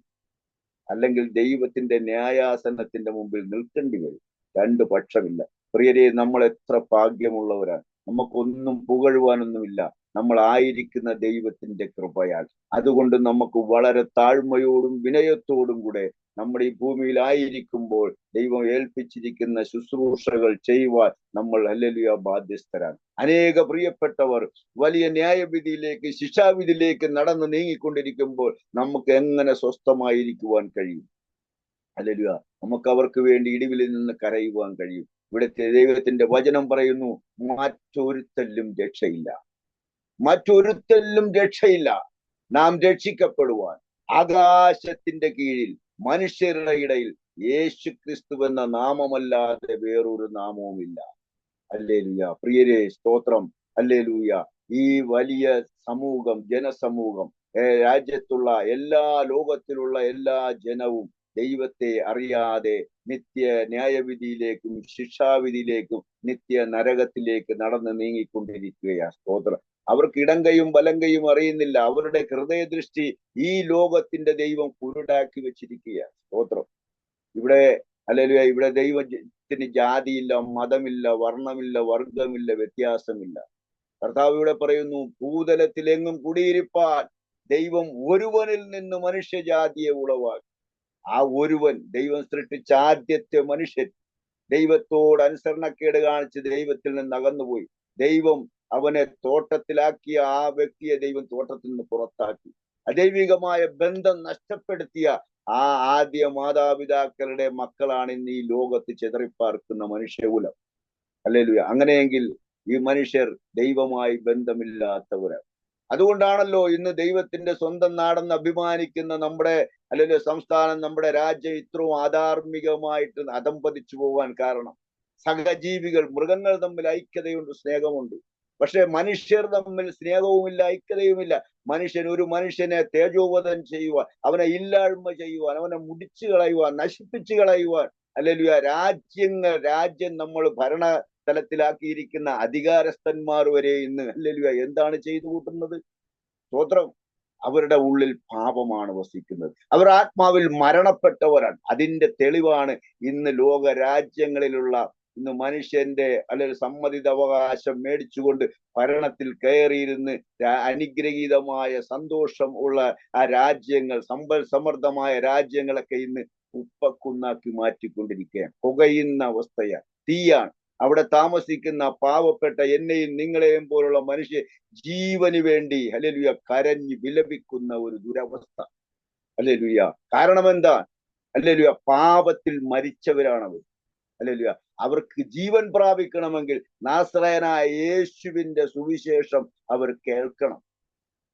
അല്ലെങ്കിൽ ദൈവത്തിന്റെ ന്യായാസനത്തിന്റെ മുമ്പിൽ നിൽക്കേണ്ടി വരും. രണ്ടു പക്ഷമില്ല. പ്രിയരെ, നമ്മൾ എത്ര ഭാഗ്യമുള്ളവരാണ്. നമുക്കൊന്നും പുകഴുവാനൊന്നുമില്ല. നമ്മൾ ആയിരിക്കുന്ന ദൈവത്തിന്റെ കൃപയാൽ. അതുകൊണ്ട് നമുക്ക് വളരെ താഴ്മയോടും വിനയത്തോടും കൂടെ നമ്മുടെ ഈ ഭൂമിയിൽ ആയിരിക്കുമ്പോൾ ദൈവം ഏൽപ്പിച്ചിരിക്കുന്ന ശുശ്രൂഷകൾ ചെയ്യുവാൻ നമ്മൾ ഹല്ലേലൂയ ബാധ്യസ്ഥരാണ്. അനേക പ്രിയപ്പെട്ടവർ വലിയ ന്യായവിധിയിലേക്ക്, ശിക്ഷാവിധിയിലേക്ക് നടന്നു നീങ്ങിക്കൊണ്ടിരിക്കുമ്പോൾ നമുക്ക് എങ്ങനെ സ്വസ്ഥമായിരിക്കുവാൻ കഴിയും? ഹല്ലേലൂയ. നമുക്ക് അവർക്ക് വേണ്ടി ഇടിവിൽ നിന്ന് കരയുവാൻ കഴിയും. ഇവിടുത്തെ ദൈവത്തിന്റെ വചനം പറയുന്നു, മറ്റൊരുത്തല്ലും രക്ഷയില്ല, മറ്റൊരുത്തല്ലും രക്ഷയില്ല. നാം രക്ഷിക്കപ്പെടുവാൻ ആകാശത്തിന്റെ കീഴിൽ മനുഷ്യരുടെ ഇടയിൽ യേശു ക്രിസ്തു എന്ന നാമമല്ലാതെ വേറൊരു നാമവുമില്ല. ഹല്ലേലൂയ. പ്രിയരെ, സ്തോത്രം. ഹല്ലേലൂയ. ഈ വലിയ സമൂഹം, ജനസമൂഹം, രാജ്യത്തുള്ള ലോകത്തിലുള്ള എല്ലാ ജനവും ദൈവത്തെ അറിയാതെ നിത്യ ന്യായവിധിയിലേക്കും ശിക്ഷാവിധിയിലേക്കും നിത്യ നരകത്തിലേക്ക് നടന്ന് നീങ്ങിക്കൊണ്ടിരിക്കുകയാണ്. സ്തോത്രം. അവർക്ക് ഇടങ്കയും വലങ്കയും അറിയുന്നില്ല. അവരുടെ ഹൃദയദൃഷ്ടി ഈ ലോകത്തിന്റെ ദൈവം കുരുടാക്കി വെച്ചിരിക്കുകയാണ്. സ്തോത്രം. ഇവിടെ ഹല്ലേലൂയ, ഇവിടെ ദൈവത്തിന് ജാതിയില്ല, മതമില്ല, വർണ്ണമില്ല, വർഗമില്ല, വ്യത്യാസമില്ല. കർത്താവ് ഇവിടെ പറയുന്നു, ഭൂതലത്തിലെങ്ങും കുടിയിരിപ്പാൻ ദൈവം ഒരുവനിൽ നിന്ന് മനുഷ്യജാതിയെ ഉളവാക്കി. ആ ഒരുവൻ, ദൈവം സൃഷ്ടിച്ച ആദ്യത്തെ മനുഷ്യൻ, ദൈവത്തോട് അനുസരണക്കേട് കാണിച്ച് ദൈവത്തിൽ നിന്ന് അകന്നുപോയി. ദൈവം അവനെ തോട്ടത്തിലാക്കിയ ആ വ്യക്തിയെ ദൈവം തോട്ടത്തിൽ നിന്ന് പുറത്താക്കി. അദൈവികമായ ബന്ധം നഷ്ടപ്പെടുത്തിയ ആ ആദ്യ മാതാപിതാക്കളുടെ മക്കളാണ് ഇന്ന് ഈ ലോകത്ത് ചെതറിപ്പാർക്കുന്ന മനുഷ്യകുലം. ഹല്ലേലൂയ. അങ്ങനെയെങ്കിൽ ഈ മനുഷ്യർ ദൈവമായി ബന്ധമില്ലാത്തവരാണ്. അതുകൊണ്ടാണല്ലോ ഇന്ന് ദൈവത്തിന്റെ സ്വന്തം നാടെന്ന് അഭിമാനിക്കുന്ന നമ്മുടെ അല്ലെങ്കിൽ സംസ്ഥാനം, നമ്മുടെ രാജ്യം ഇത്രയും അധാർമികമായിട്ട് അധംപതിച്ചു പോകാൻ കാരണം. സഹജീവികൾ, മൃഗങ്ങൾ തമ്മിൽ ഐക്യതയുണ്ട്, സ്നേഹമുണ്ട്. പക്ഷെ മനുഷ്യർ തമ്മിൽ സ്നേഹവുമില്ല, ഐക്യതയുമില്ല. ഒരു മനുഷ്യനെ തേജോവധം ചെയ്യുവാൻ, അവനെ ഇല്ലായ്മ ചെയ്യുവാൻ, അവനെ മുടിച്ചു കളയുവാൻ, നശിപ്പിച്ചു കളയുവാൻ, ഹല്ലേലൂയ, രാജ്യം നമ്മൾ തലത്തിലാക്കിയിരിക്കുന്ന അധികാരസ്ഥന്മാർ വരെ ഇന്ന് ഹല്ലേലൂയ എന്താണ് ചെയ്തു കൂട്ടുന്നത്? സ്തോത്രം. അവരുടെ ഉള്ളിൽ പാപമാണ് വസിക്കുന്നത്. അവർ ആത്മാവിൽ മരണപ്പെട്ടവരാണ്. അതിന്റെ തെളിവാണ് ഇന്ന് ലോക രാജ്യങ്ങളിലുള്ള ഇന്ന് മനുഷ്യന്റെ അല്ലെങ്കിൽ സമ്മതിദ അവകാശം മേടിച്ചുകൊണ്ട് ഭരണത്തിൽ കയറിയിരുന്ന് അനുഗ്രഹീതമായ സന്തോഷം ഉള്ള ആ രാജ്യങ്ങൾ, സമ്പൽ സമൃദ്ധമായ രാജ്യങ്ങളൊക്കെ ഇന്ന് ഉപ്പക്കുന്നാക്കി മാറ്റിക്കൊണ്ടിരിക്കുകയാണ്. പുകയുന്ന അവസ്ഥയാണ്, തീയാണ്. അവിടെ താമസിക്കുന്ന പാവപ്പെട്ട എന്നെയും നിങ്ങളെയും പോലുള്ള മനുഷ്യ ജീവന് വേണ്ടി ഹല്ലേലൂയ കരഞ്ഞ് വിലപിക്കുന്ന ഒരു ദുരവസ്ഥ. ഹല്ലേലൂയ. കാരണം എന്താ? ഹല്ലേലൂയ പാപത്തിൽ മരിച്ചവരാണവർ. ഹല്ലേലൂയ. അവർക്ക് ജീവൻ പ്രാപിക്കണമെങ്കിൽ നാസറേയനായ യേശുവിന്റെ സുവിശേഷം അവർ കേൾക്കണം.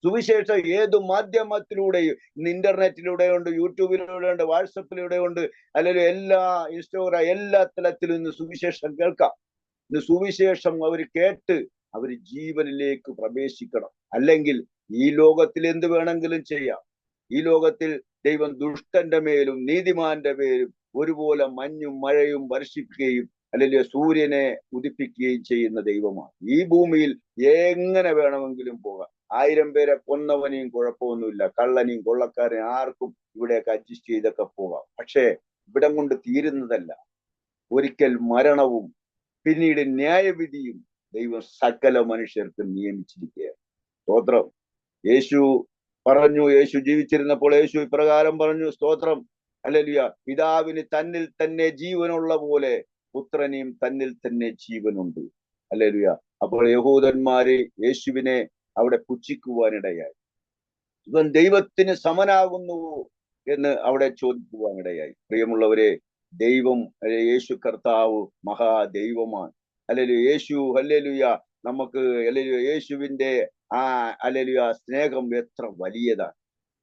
സുവിശേഷം ഏത് മാധ്യമത്തിലൂടെയും, ഇന്ന് ഇന്റർനെറ്റിലൂടെ ഉണ്ട്, യൂട്യൂബിലൂടെ ഉണ്ട്, വാട്സപ്പിലൂടെ ഉണ്ട്, അല്ലെങ്കിൽ എല്ലാ ഇൻസ്റ്റാഗ്രാം എല്ലാ തലത്തിലും ഇന്ന് സുവിശേഷം കേൾക്കാം. ഇന്ന് സുവിശേഷം അവർ കേട്ട് അവർ ജീവനിലേക്ക് പ്രവേശിക്കണം. അല്ലെങ്കിൽ ഈ ലോകത്തിൽ എന്ത് വേണമെങ്കിലും ചെയ്യാം. ഈ ലോകത്തിൽ ദൈവം ദുഷ്ടന്റെ മേലും നീതിമാന്റെ മേലും ഒരുപോലെ മഞ്ഞും മഴയും വർഷിക്കുകയും അല്ലെങ്കിൽ സൂര്യനെ ഉദിപ്പിക്കുകയും ചെയ്യുന്ന ദൈവമാണ്. ഈ ഭൂമിയിൽ എങ്ങനെ വേണമെങ്കിലും പോകാം. 1000 പേരെ കൊന്നവനെയും കുഴപ്പമൊന്നുമില്ല, കള്ളനെയും കൊള്ളക്കാരെയും ആർക്കും ഇവിടെയൊക്കെ അഡ്ജസ്റ്റ് ചെയ്തൊക്കെ പോകാം. പക്ഷേ ഇവിടം കൊണ്ട് തീരുന്നതല്ല. ഒരിക്കൽ മരണവും പിന്നീട് ന്യായവിധിയും ദൈവം സകല മനുഷ്യർക്ക് നിയമിച്ചിരിക്കുകയാണ്. സ്തോത്രം. യേശു പറഞ്ഞു, യേശു ജീവിച്ചിരുന്നപ്പോൾ യേശു ഇപ്രകാരം പറഞ്ഞു, സ്തോത്രം, ഹല്ലേലൂയ, പിതാവിന് തന്നിൽ തന്നെ ജീവനുള്ള പോലെ പുത്രനെയും തന്നിൽ തന്നെ ജീവനുണ്ട്. ഹല്ലേലൂയ. അപ്പോൾ യഹൂദന്മാര് യേശുവിനെ അവിടെ പുച്ഛിക്കുവാനിടയായി. ഇവൻ ദൈവത്തിന് സമനാകുന്നുവോ എന്ന് അവിടെ ചോദിക്കുവാനിടയായി. പ്രിയമുള്ളവരെ, ദൈവം യേശു കർത്താവ് മഹാദൈവമാണ്. ഹല്ലേലൂയ. യേശു ഹല്ലേലൂയ നമുക്ക് ഹല്ലേലൂയ യേശുവിന്റെ ആ ഹല്ലേലൂയ സ്നേഹം എത്ര വലിയതാണ്.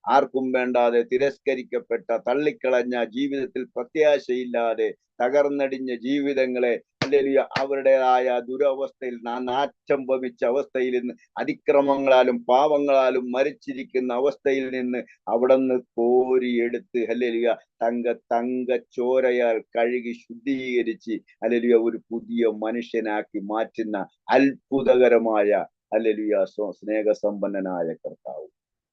ആർക്കും വേണ്ടാതെ തിരസ്കരിക്കപ്പെട്ട, തള്ളിക്കളഞ്ഞ, ജീവിതത്തിൽ പ്രത്യാശയില്ലാതെ തകർന്നടിഞ്ഞ ജീവിതങ്ങളെ ഹല്ലേലൂയ അവരുടേതായ ദുരവസ്ഥയിൽ, നാറ്റം വമിച്ച അവസ്ഥയിൽ നിന്ന്, അതിക്രമങ്ങളാലും പാവങ്ങളാലും മരിച്ചിരിക്കുന്ന അവസ്ഥയിൽ നിന്ന് അവിടുന്ന് കോരിയെടുത്ത് ഹല്ലേലൂയ തങ്ക ചോരയാൽ കഴുകി ശുദ്ധീകരിച്ച് ഹല്ലേലൂയ ഒരു പുതിയ മനുഷ്യനാക്കി മാറ്റുന്ന അത്ഭുതകരമായ ഹല്ലേലൂയ സ്നേഹസമ്പന്നനായ കർത്താവ്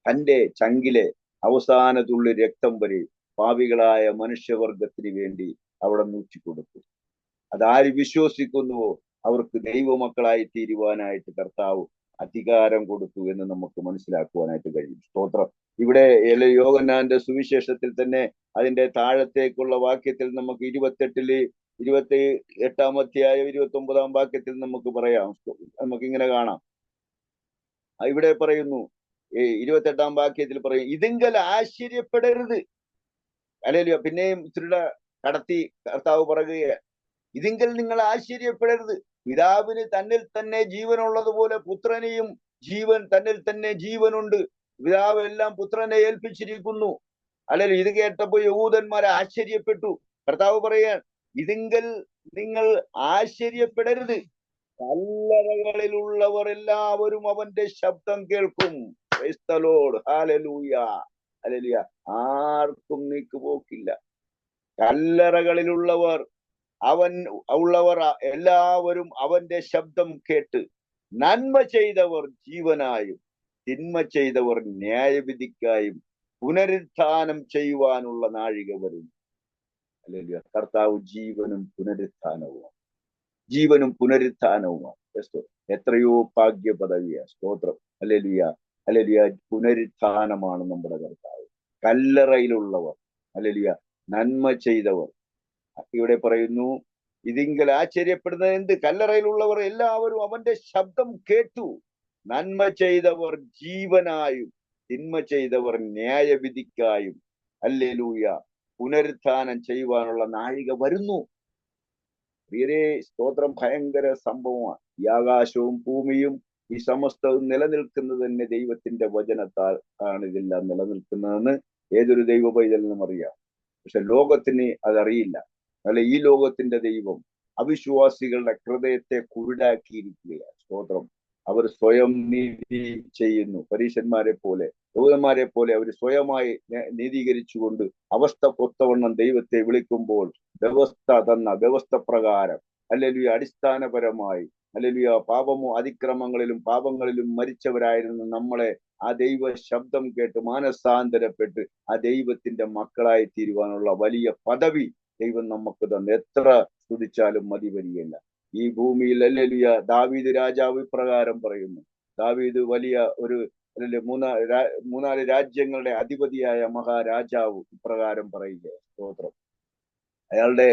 തന്റെ ചങ്കിലെ അവസാന തുള്ളി രക്തം വരെ പാപികളായ മനുഷ്യവർഗത്തിന് വേണ്ടി അവിടെ നൂറ്റിക്കൊടുത്തു. അതാര് വിശ്വസിക്കുന്നുവോ അവർക്ക് ദൈവമക്കളായി തീരുവാനായിട്ട് കർത്താവ് അധികാരം കൊടുത്തു എന്ന് നമുക്ക് മനസ്സിലാക്കുവാനായിട്ട് കഴിയും. സ്തോത്രം. ഇവിടെ യോഹന്നാന്റെ സുവിശേഷത്തിൽ തന്നെ അതിന്റെ താഴത്തേക്കുള്ള വാക്യത്തിൽ നമുക്ക് 28 അധ്യായം 29 വാക്യത്തിൽ നമുക്ക് പറയാം, നമുക്കിങ്ങനെ കാണാം. ഇവിടെ പറയുന്നു, 28 വാക്യത്തിൽ പറയും, ഇതിങ്കൽ ആശ്ചര്യപ്പെടരുത്. ഹല്ലേലൂയ. പിന്നെയും ഇത്തിരിയുടെ കടത്തി കർത്താവ് പറയുക, ഇതിങ്കൽ നിങ്ങൾ ആശ്ചര്യപ്പെടരുത്. പിതാവിന് തന്നിൽ തന്നെ ജീവനുള്ളതുപോലെ പുത്രനെയും തന്നിൽ തന്നെ ജീവനുണ്ട്. പിതാവ് എല്ലാം പുത്രനെ ഏൽപ്പിച്ചിരിക്കുന്നു. അല്ലെങ്കിൽ ഇത് കേട്ടപ്പോ യഹൂദന്മാരെ ആശ്ചര്യപ്പെട്ടു. കർത്താവ് പറയാൻ, ഇതിങ്കൽ നിങ്ങൾ ആശ്ചര്യപ്പെടരുത്. കല്ലറകളിലുള്ളവർ എല്ലാവരും അവന്റെ ശബ്ദം കേൾക്കും. Price the Lord. Hallelujah. Hallelujah. ആർക്കും നീക്കുപോക്കില്ല. കല്ലറകളിലുള്ളവർ എല്ലാവരും അവന്റെ ശബ്ദം കേട്ട് നന്മ ചെയ്തവർ ജീവനായും തിന്മ ചെയ്തവർ ന്യായവിധിക്കായും പുനരുത്ഥാനം ചെയ്യുവാനുള്ള നാഴിക വരും. ഹല്ലേലൂയ. കർത്താവ് ജീവനും പുനരുത്ഥാനവുമാണ്. എത്രയോ ഭാഗ്യ പദവിയാ. സ്തോത്രം. ഹല്ലേലൂയ. ഹല്ലേലൂയ. പുനരുത്ഥാനമാണ് നമ്മുടെ കർത്താവ്. കല്ലറയിലുള്ളവർ, ഹല്ലേലൂയ, നന്മ ചെയ്തവർ. ഇവിടെ പറയുന്നു, ഇതിങ്കൽ ആശ്ചര്യപ്പെടുന്നത് എന്ത്? കല്ലറയിലുള്ളവർ എല്ലാവരും അവന്റെ ശബ്ദം കേട്ടു. നന്മ ചെയ്തവർ ജീവനായും തിന്മ ചെയ്തവർ ന്യായവിധിക്കായും ഹല്ലേലൂയ പുനരുത്ഥാനം ചെയ്യുവാനുള്ള നാഴിക വരുന്നു. പ്രിയരേ, സ്തോത്രം. ഭയങ്കര സംഭവമാണ്. ഈ ആകാശവും ഭൂമിയും ഈ സമസ്തവും നിലനിൽക്കുന്നത് തന്നെ ദൈവത്തിന്റെ വചനത്താൽ ആണ് ഇതെല്ലാം നിലനിൽക്കുന്നതെന്ന് ഏതൊരു ദൈവ പൈതലിനും അറിയാം. പക്ഷെ ലോകത്തിന് അതറിയില്ല. അല്ല, ഈ ലോകത്തിന്റെ ദൈവം അവിശ്വാസികളുടെ ഹൃദയത്തെ കുരുടാക്കിയിരിക്കുകയാണ്. സ്തോത്രം. അവർ സ്വയം നീതി ചെയ്യുന്നു. പരീശന്മാരെ പോലെ, യഹൂദന്മാരെ പോലെ അവർ സ്വയമായി നീതീകരിച്ചുകൊണ്ട് അവസ്ഥ കൊത്തവണ്ണം ദൈവത്തെ വിളിക്കുമ്പോൾ വ്യവസ്ഥ പ്രകാരം ഹല്ലേലൂയ അടിസ്ഥാനപരമായി ഹല്ലേലൂയ അതിക്രമങ്ങളിലും പാപങ്ങളിലും മരിച്ചവരായിരുന്നു നമ്മളെ ആ ദൈവ ശബ്ദം കേട്ട് മാനസാന്തരപ്പെട്ട് ആ ദൈവത്തിന്റെ മക്കളായി തീരുവാനുള്ള വലിയ പദവി ദൈവം നമുക്ക് തന്നു. എത്ര സ്തുതിച്ചാലും മതി വരികയില്ല. ഈ ഭൂമിയിൽ ഹല്ലേലൂയ ദാവീദ് രാജാവ് ഇപ്രകാരം പറയുന്നു. ദാവീദ് വലിയ ഒരു മൂന്നാല് രാജ്യങ്ങളുടെ അധിപതിയായ മഹാരാജാവ് ഇപ്രകാരം പറയുക. സ്തോത്രം. അയാളുടെ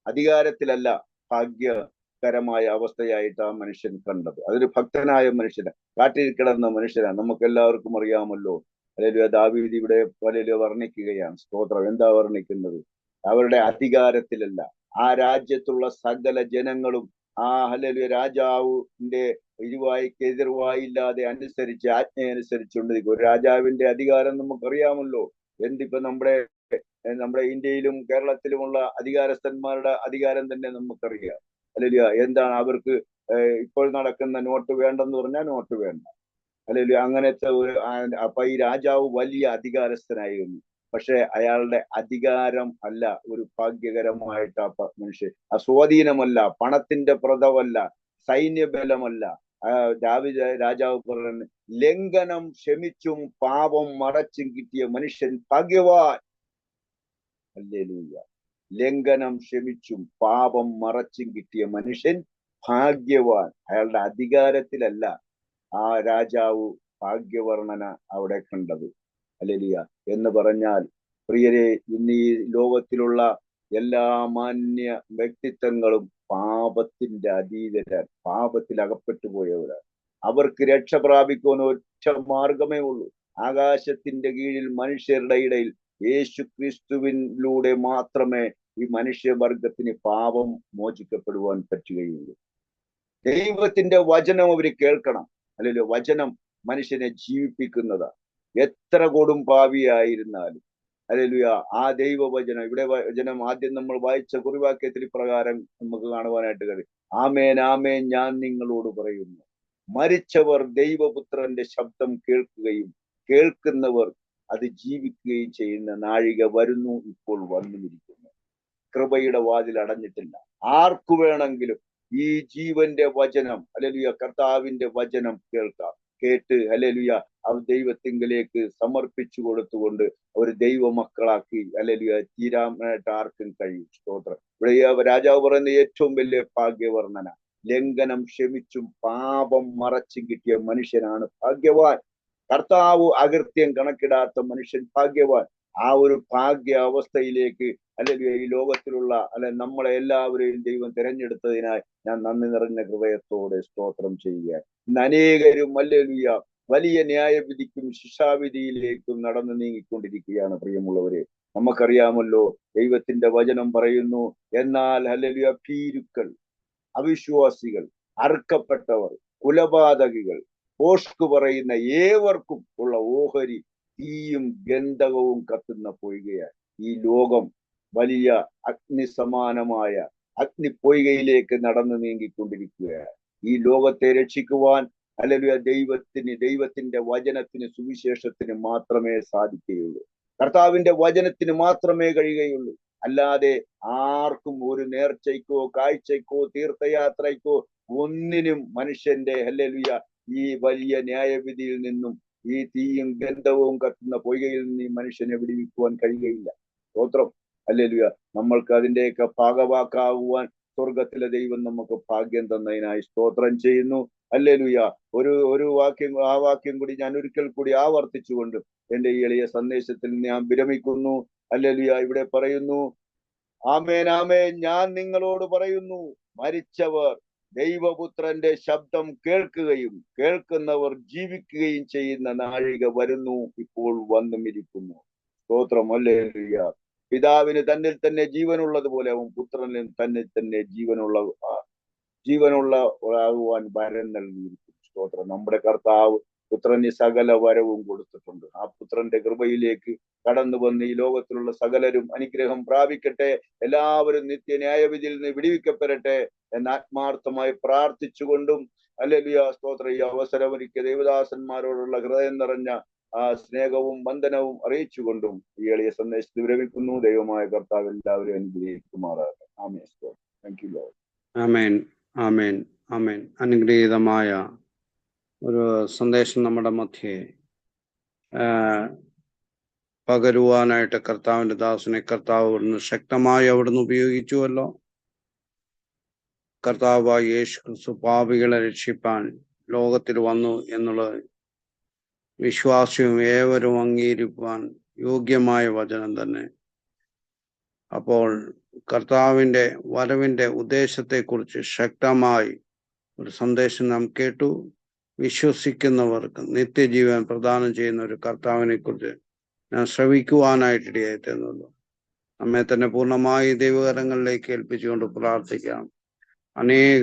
അധികാരത്തിലല്ല ഭാഗ്യകരമായ അവസ്ഥയായിട്ട് ആ മനുഷ്യൻ കണ്ടത്. അതൊരു ഭക്തനായ മനുഷ്യന്, കാട്ടിൽ കിടന്ന മനുഷ്യനാണ്. നമുക്ക് എല്ലാവർക്കും അറിയാമല്ലോ. ഹല്ലേലൂയ ദാവീദ് ഇവിടെ ഹല്ലേലൂയ വർണ്ണിക്കുകയാണ്. സ്തോത്രം. എന്താ വർണ്ണിക്കുന്നത്? അവരുടെ അധികാരത്തിലല്ല, ആ രാജ്യത്തുള്ള സകല ജനങ്ങളും ആ ഹല്ലേലൂയ രാജാവിന്റെ ഇരുവായിക്ക് എതിർവായില്ലാതെ അനുസരിച്ച് ആജ്ഞയനുസരിച്ചുകൊണ്ടിരിക്കും. ഒരു രാജാവിന്റെ അധികാരം നമുക്കറിയാമല്ലോ. എന്തിപ്പോ നമ്മുടെ ഇന്ത്യയിലും കേരളത്തിലുമുള്ള അധികാരസ്ഥന്മാരുടെ അധികാരം തന്നെ നമുക്കറിയാം. ഹല്ലേലൂയ എന്താണ് അവർക്ക് ഇപ്പോൾ നടക്കുന്ന നോട്ട് വേണ്ടെന്ന് പറഞ്ഞാൽ നോട്ട് വേണ്ട. ഹല്ലേലൂയ അങ്ങനത്തെ അപ്പൊ ഈ രാജാവ് വലിയ അധികാരസ്ഥനായിരുന്നു. പക്ഷെ അയാളുടെ അധികാരം അല്ല ഒരു ഭാഗ്യകരമായിട്ട് ആ മനുഷ്യൻ, സ്വാധീനമല്ല, പണത്തിന്റെ പ്രതമല്ല, സൈന്യബലമല്ല. ദാവീദ് രാജാവ് പറയുന്നത്, ലംഘനം ക്ഷമിച്ചും പാപം മറച്ചും കിട്ടിയ മനുഷ്യൻ ഭാഗ്യവാൻ. ഹല്ലേലൂയ. ലംഘനം ക്ഷമിച്ചും പാപം മറച്ചും കിട്ടിയ മനുഷ്യൻ ഭാഗ്യവാൻ. അയാളുടെ അധികാരത്തിലല്ല ആ രാജാവ് ഭാഗ്യവർണ്ണന അവിടെ കണ്ടത്. ഹല്ലേലൂയ. എന്ന് പറഞ്ഞാൽ പ്രിയരെ, ഇന്ന് ഈ ലോകത്തിലുള്ള എല്ലാ മാന്യ വ്യക്തിത്വങ്ങളും പാപത്തിന്റെ അതീതരാണ്, പാപത്തിൽ അകപ്പെട്ടു പോയവരാണ്. അവർക്ക് രക്ഷ പ്രാപിക്കുന്ന ഒറ്റ മാർഗമേ ഉള്ളൂ. ആകാശത്തിന്റെ കീഴിൽ മനുഷ്യരുടെ ഇടയിൽ യേശു ക്രിസ്തുവിലൂടെ മാത്രമേ ഈ മനുഷ്യവർഗത്തിന് പാപം മോചിക്കപ്പെടുവാൻ പറ്റുകയുള്ളൂ. ദൈവത്തിന്റെ വചനം അവർ കേൾക്കണം. അല്ലെങ്കിൽ വചനം മനുഷ്യനെ ജീവിപ്പിക്കുന്നതാണ്. എത്ര കൊടും പാപിയായിരുന്നാലും ഹല്ലേലൂയ ആ ദൈവവചനം, ഇവിടെ വചനം ആദ്യം നമ്മൾ വായിച്ച കുറിവാക്യത്തിൽ പ്രകാരം നമുക്ക് കാണുവാനായിട്ട് കഴിയും. ആമേൻ ആമേൻ ഞാൻ നിങ്ങളോട് പറയുന്നു, മരിച്ചവർ ദൈവപുത്രന്റെ ശബ്ദം കേൾക്കുകയും കേൾക്കുന്നവർ അത് ജീവിക്കുകയും ചെയ്യുന്ന നാഴിക വരുന്നു, ഇപ്പോൾ വന്നുമിരിക്കുന്നു. കൃപയുടെ വാതിൽ അടഞ്ഞിട്ടില്ല. ആർക്കു വേണമെങ്കിലും ഈ ജീവന്റെ വചനം ഹല്ലേലൂയ കർത്താവിന്റെ വചനം കേൾക്കാം. കേട്ട് ഹല്ലേലൂയ അവർ ദൈവത്തിങ്കിലേക്ക് സമർപ്പിച്ചു കൊടുത്തുകൊണ്ട് ഒരു ദൈവമക്കളാക്കി ഹല്ലേലൂയ തീരാനായിട്ട് ആർക്കും കഴിയും. സ്തോത്രം. ഇവിടെ രാജാവ് പറയുന്ന ഏറ്റവും വലിയ ഭാഗ്യവർണ്ണന, ലംഘനം ക്ഷമിച്ചും പാപം മറച്ചും കിട്ടിയ മനുഷ്യനാണ് ഭാഗ്യവാൻ. കർത്താവ് അകൃത്യം കണക്കിടാത്ത മനുഷ്യൻ ഭാഗ്യവാൻ. ആ ഒരു ഭാഗ്യ അവസ്ഥയിലേക്ക് അല്ലെങ്കിൽ ഈ ലോകത്തിലുള്ള നമ്മളെ എല്ലാവരെയും ദൈവം തിരഞ്ഞെടുത്തതിനായി ഞാൻ നന്ദി നിറഞ്ഞ ഹൃദയത്തോടെ സ്തോത്രം ചെയ്യുക. ഇന്ന് അനേകരും ഹല്ലേലൂയ വലിയ ന്യായവിധിക്കും ശിക്ഷാവിധിയിലേക്കും നടന്നു നീങ്ങിക്കൊണ്ടിരിക്കുകയാണ്. പ്രിയമുള്ളവരെ, നമുക്കറിയാമല്ലോ ദൈവത്തിന്റെ വചനം പറയുന്നു, എന്നാൽ ഹല്ലേലൂയ ഭീരുക്കൾ, അവിശ്വാസികൾ, അറുക്കപ്പെട്ടവർ, കുലപാതകികൾ, പോഷ്കു പറയുന്ന ഏവർക്കും ഉള്ള ഓഹരി തീയും ഗന്ധകവും കത്തുന്ന പൊയ്കയാണ്. ഈ ലോകം വലിയ അഗ്നിസമാനമായ അഗ്നിപ്പൊയ്കയിലേക്ക് നടന്നു നീങ്ങിക്കൊണ്ടിരിക്കുകയാണ്. ഈ ലോകത്തെ രക്ഷിക്കുവാൻ ഹല്ലേലൂയ ദൈവത്തിന്റെ വചനത്തിന്, സുവിശേഷത്തിന് മാത്രമേ സാധിക്കുകയുള്ളൂ. കർത്താവിന്റെ വചനത്തിന് മാത്രമേ കഴിയുകയുള്ളൂ. അല്ലാതെ ആർക്കും ഒരു നേർച്ചയ്ക്കോ കാഴ്ചയ്ക്കോ തീർത്ഥയാത്രയ്ക്കോ ഒന്നിനും മനുഷ്യന്റെ ഹല്ലേലൂയ ഈ വലിയ ന്യായവിധിയിൽ നിന്നും, ഈ തീയും ഗന്ധവും കത്തുന്ന പൊയ്കയിൽ നിന്ന് ഈ മനുഷ്യനെ വിടുവിക്കുവാൻ കഴിയുകയില്ല. സ്തോത്രം. ഹല്ലേലൂയ. നമ്മൾക്ക് അതിന്റെയൊക്കെ ഭാഗവാക്കാകുവാൻ സ്വർഗത്തിലെ ദൈവം നമുക്ക് ഭാഗ്യം തന്നതിനായി സ്തോത്രം ചെയ്യുന്നു. ഹല്ലേലൂയ. ഒരു വാക്യം കൂടി ഞാൻ ഒരിക്കൽ കൂടി ആവർത്തിച്ചുകൊണ്ട് എന്റെ ഈ എളിയ സന്ദേശത്തിൽ ഞാൻ വിരമിക്കുന്നു. ഹല്ലേലൂയ. ഇവിടെ പറയുന്നു, ആമേൻ ആമേൻ ഞാൻ നിങ്ങളോട് പറയുന്നു, മരിച്ചവർ ദൈവപുത്രന്റെ ശബ്ദം കേൾക്കുകയും കേൾക്കുന്നവർ ജീവിക്കുകയും ചെയ്യുന്ന നാഴിക വരുന്നു, ഇപ്പോൾ വന്നുമിരിക്കുന്നു. സ്തോത്രം. ഹല്ലേലൂയ. പിതാവിന് തന്നിൽ തന്നെ ജീവനുള്ളതുപോലെ അവൻ പുത്രനിൽ തന്നിൽ തന്നെ ജീവനുള്ള ആകുവാൻ വരം നൽകിയിരിക്കും. സ്തോത്രം. നമ്മുടെ കർത്താവ് പുത്രന് സകല വരവും കൊടുത്തിട്ടുണ്ട്. ആ പുത്രന്റെ കൃപയിലേക്ക് കടന്നു വന്ന് ഈ ലോകത്തിലുള്ള സകലരും അനുഗ്രഹം പ്രാപിക്കട്ടെ, എല്ലാവരും നിത്യന്യായവിധിയിൽ നിന്ന് വിടുവിക്കപ്പെടട്ടെ എന്ന് ആത്മാർത്ഥമായി പ്രാർത്ഥിച്ചുകൊണ്ടും ഹല്ലേലൂയ സ്തോത്രം, ഈ അവസരമൊരുക്കിയ ദേവദാസന്മാരോടുള്ള ഹൃദയം നിറഞ്ഞ ആ സ്നേഹവും വന്ദനവും അറിയിച്ചുകൊണ്ടും ഈ എളിയ സന്ദേശത്തിൽ വിരമിക്കുന്നു. ദൈവമായ കർത്താവ് എല്ലാവരും അനുഗ്രഹിക്കുമാറാകട്ടെ. ആമേൻ. Thank you Lord. ആമേൻ, ആമേൻ, ആമേൻ. അനുഗ്രഹീതമായ ഒരു സന്ദേശം നമ്മുടെ മധ്യേ പകരുവാനായിട്ട് കർത്താവിന്റെ ദാസനെ കർത്താവ് അവിടുന്ന് ശക്തമായി അവിടുന്ന് ഉപയോഗിച്ചുവല്ലോ. കർത്താവായ യേശു ക്രിസ്തു പാപികളെ രക്ഷിപ്പാൻ ലോകത്തിൽ വന്നു എന്നുള്ളത് വിശ്വാസിയും ഏവരും അംഗീകരിക്കുവാൻ യോഗ്യമായ വചനം തന്നെ. അപ്പോൾ കർത്താവിന്റെ വരവിന്റെ ഉദ്ദേശത്തെക്കുറിച്ച് ശക്തമായി ഒരു സന്ദേശം നാം കേട്ടു. വിശ്വസിക്കുന്നവർക്ക് നിത്യജീവൻ പ്രദാനം ചെയ്യുന്ന ഒരു കർത്താവിനെ കുറിച്ച് ഞാൻ ശ്രവിക്കുവാനായിട്ടിടയായി തീർന്നുള്ളൂ. നമ്മെ തന്നെ പൂർണ്ണമായി ദൈവകരങ്ങളിലേക്ക് ഏൽപ്പിച്ചുകൊണ്ട് പ്രാർത്ഥിക്കാം. അനേക